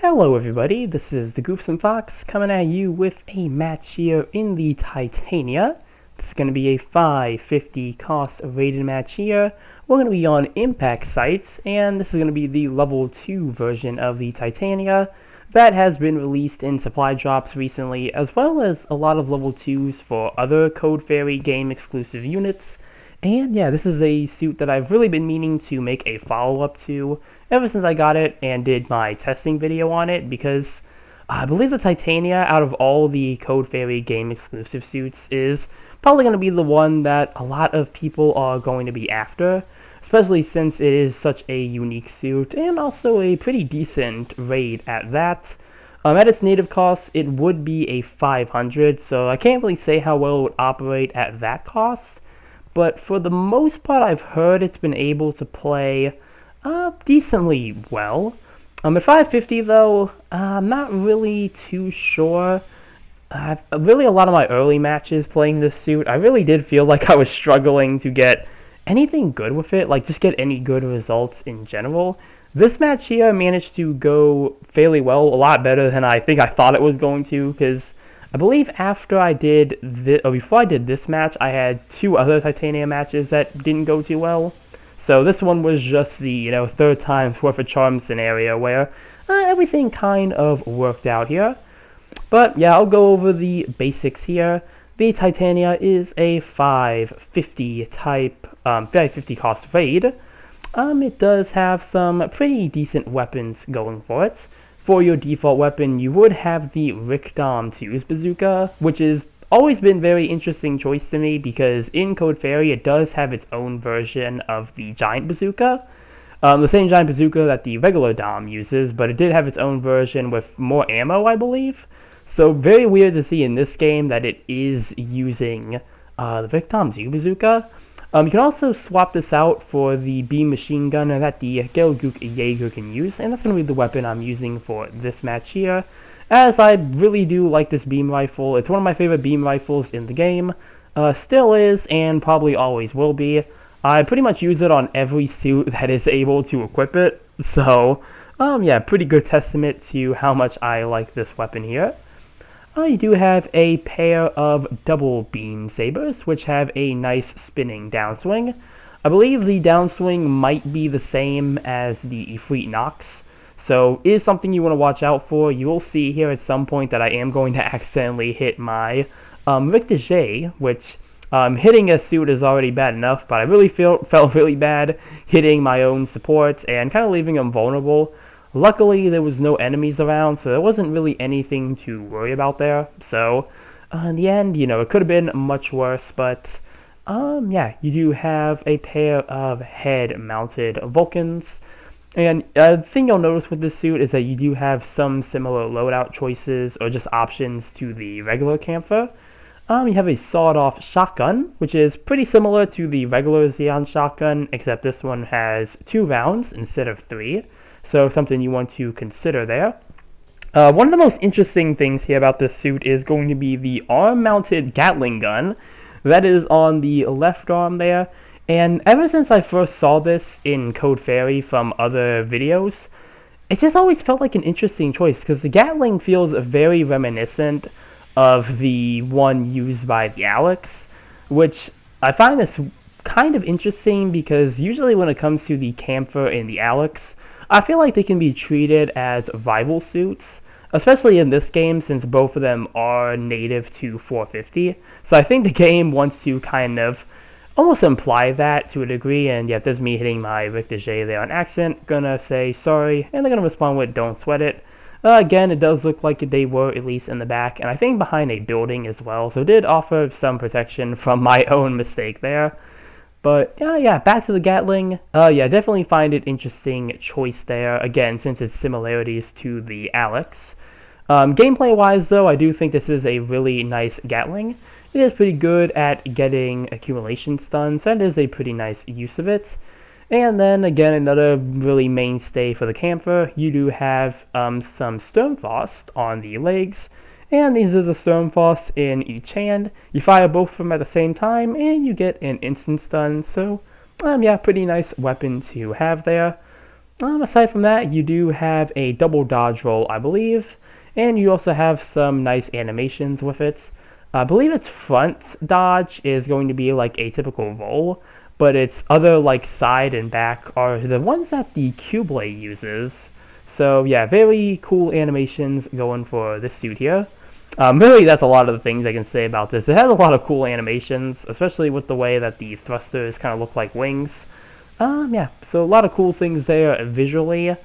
Hello everybody, this is the Goofsome Fox coming at you with a match here in the Titania. This is going to be a 550 cost rated match here. We're going to be on Impact sites, and this is going to be the level 2 version of the Titania that has been released in supply drops recently, as well as a lot of level 2s for other Code Fairy game exclusive units. And yeah, this is a suit that I've really been meaning to make a follow-up to ever since I got it and did my testing video on it, because I believe the Titania, out of all the Code Fairy game exclusive suits, is probably going to be the one that a lot of people are going to be after, especially since it is such a unique suit and also a pretty decent raid at that. At its native cost, it would be a 500, so I can't really say how well it would operate at that cost. But for the most part, I've heard it's been able to play decently well. At 550 though, I'm not really too sure. Really, a lot of my early matches playing this suit, I really did feel like I was struggling to get anything good with it, like just get any good results in general. This match here managed to go fairly well, a lot better than I think I thought it was going to, because I believe after I did this, or before I did this match, I had two other Titania matches that didn't go too well. So this one was just the, third time's worth of charm scenario where everything kind of worked out here. But yeah, I'll go over the basics here. The Titania is a 550 type, 550 cost raid. It does have some pretty decent weapons going for it. For your default weapon, you would have the Gundam 2's bazooka, which has always been a very interesting choice to me because in Code Fairy it does have its own version of the giant bazooka. The same giant bazooka that the regular Dom uses, but it did have its own version with more ammo, I believe. So very weird to see in this game that it is using the Gundam 2 bazooka. You can also swap this out for the beam machine gunner that the Gelgook Jaeger can use, and that's going to be the weapon I'm using for this match here, as I really do like this beam rifle. It's one of my favorite beam rifles in the game, still is, and probably always will be. I pretty much use it on every suit that is able to equip it, so, yeah, pretty good testament to how much I like this weapon here. You do have a pair of double beam sabers, which have a nice spinning downswing. I believe the downswing might be the same as the Ifrit Nox, so it is something you want to watch out for. You will see here at some point that I am going to accidentally hit my Victor J, which hitting a suit is already bad enough, but I really felt really bad hitting my own support and kind of leaving them vulnerable. Luckily, there was no enemies around, so there wasn't really anything to worry about there. So, in the end, it could have been much worse, but, yeah, you do have a pair of head-mounted Vulcans. And the thing you'll notice with this suit is that you do have some similar loadout choices, or just options to the regular Camphor. You have a sawed-off shotgun, which is pretty similar to the regular Xeon shotgun, except this one has 2 rounds instead of 3. So something you want to consider there. One of the most interesting things here about this suit is going to be the arm-mounted Gatling gun that is on the left arm there. And ever since I first saw this in Code Fairy from other videos, it just always felt like an interesting choice because the Gatling feels very reminiscent of the one used by the Alex, which I find this kind of interesting because usually when it comes to the Camphor and the Alex, I feel like they can be treated as rival suits, especially in this game since both of them are native to 450. So I think the game wants to kind of almost imply that to a degree, and yeah, there's me hitting my Victor J there on accident. Gonna say sorry, and they're gonna respond with don't sweat it. Again, it does look like they were at least in the back, and I think behind a building as well, so it did offer some protection from my own mistake there. But, yeah, back to the Gatling. Yeah, definitely find it interesting choice there, again, since its similarities to the Alex. Gameplay-wise, though, I do think this is a really nice Gatling. It is pretty good at getting accumulation stuns, and is a pretty nice use of it. And then, again, another really mainstay for the Camphor, you do have some Sturmfaust on the legs. And these are the Sturmfaust in each hand. You fire both of them at the same time, and you get an instant stun. So, yeah, pretty nice weapon to have there. Aside from that, you do have a double dodge roll, I believe, and you also have some nice animations with it. I believe its front dodge is going to be like a typical roll, but its other like side and back are the ones that the Q-Blade uses. So yeah, very cool animations going for this suit here. Really, that's a lot of the things I can say about this. It has a lot of cool animations, especially with the way that the thrusters kind of look like wings. Yeah, so a lot of cool things there visually,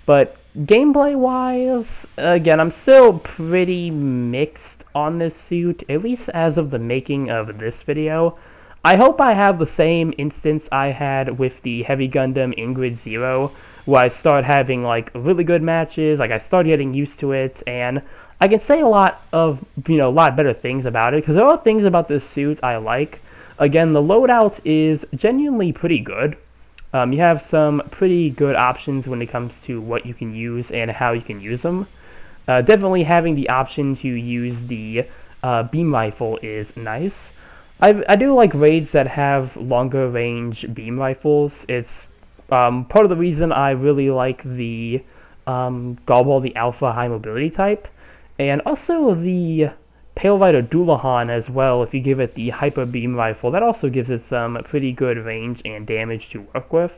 but gameplay-wise, again, I'm still pretty mixed on this suit, at least as of the making of this video. I hope I have the same instance I had with the Heavy Gundam Ingrid Zero, where I start having, like, really good matches, like, I start getting used to it, and I can say a lot better things about it, because there are things about this suit I like. Again, the loadout is genuinely pretty good. You have some pretty good options when it comes to what you can use and how you can use them. Definitely having the option to use the beam rifle is nice. I do like raids that have longer range beam rifles. It's part of the reason I really like the Gobble, the Alpha high mobility type, and also the Pale Rider Doulahan as well. If you give it the Hyper Beam Rifle, that also gives it some pretty good range and damage to work with.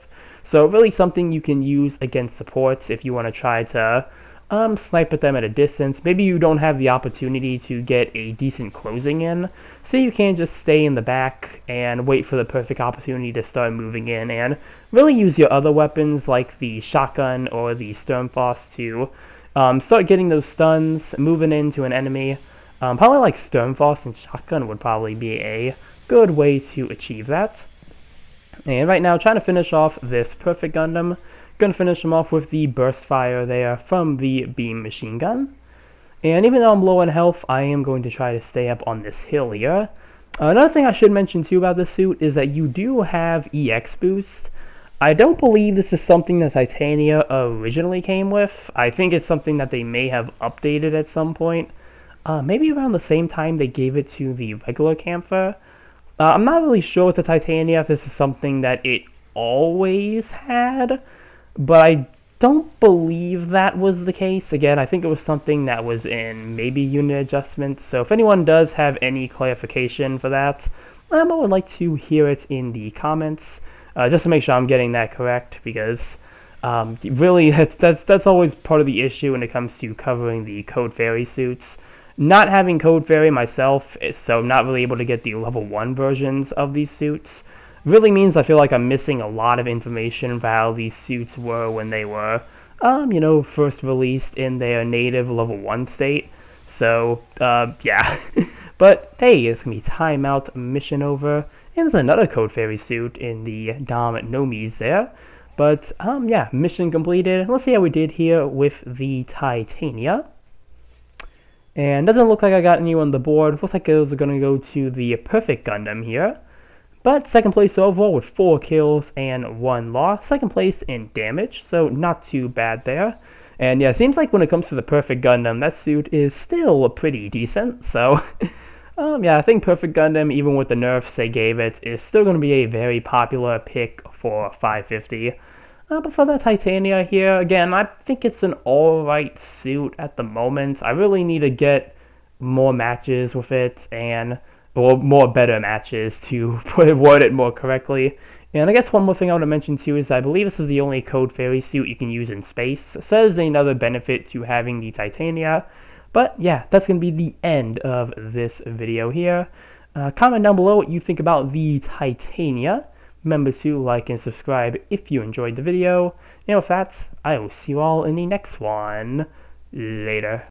So really something you can use against supports if you want to try to snipe at them at a distance. Maybe you don't have the opportunity to get a decent closing in, so you can just stay in the back and wait for the perfect opportunity to start moving in, and really use your other weapons like the shotgun or the Sturmfaust to start getting those stuns, moving into an enemy. Probably like Sturmfaust and Shotgun would probably be a good way to achieve that. And right now, trying to finish off this Perfect Gundam. Gonna finish him off with the Burst Fire there from the Beam Machine Gun. And even though I'm low on health, I am going to try to stay up on this hill here. Another thing I should mention too about this suit is that you do have EX Boost. I don't believe this is something that Titania originally came with. I think it's something that they may have updated at some point. Maybe around the same time they gave it to the regular Camphor. I'm not really sure with the Titania if this is something that it always had, but I don't believe that was the case. Again, I think it was something that was in maybe unit adjustments, so if anyone does have any clarification for that, I would like to hear it in the comments, just to make sure I'm getting that correct, because really that's always part of the issue when it comes to covering the Code Fairy suits. Not having Code Fairy myself, so not really able to get the level 1 versions of these suits, really means I feel like I'm missing a lot of information about how these suits were when they were, first released in their native level 1 state. So, yeah. But, hey, it's gonna be timeout mission over, and there's another Code Fairy suit in the Dom Nomis there. But, yeah, mission completed. Let's see how we did here with the Titania. And doesn't look like I got any on the board. Looks like those are going to go to the Perfect Gundam here. But second place overall with 4 kills and 1 loss. Second place in damage, so not too bad there. And yeah, it seems like when it comes to the Perfect Gundam, that suit is still pretty decent. So, yeah, I think Perfect Gundam, even with the nerfs they gave it, is still going to be a very popular pick for 550. But for the Titania here, again, I think it's an alright suit at the moment. I really need to get more matches with it, or more better matches to word it more correctly. And I guess one more thing I want to mention too is I believe this is the only Code Fairy suit you can use in space. So that is another benefit to having the Titania. But yeah, that's going to be the end of this video here. Comment down below what you think about the Titania. Remember to like and subscribe if you enjoyed the video. And with that, I will see you all in the next one. Later.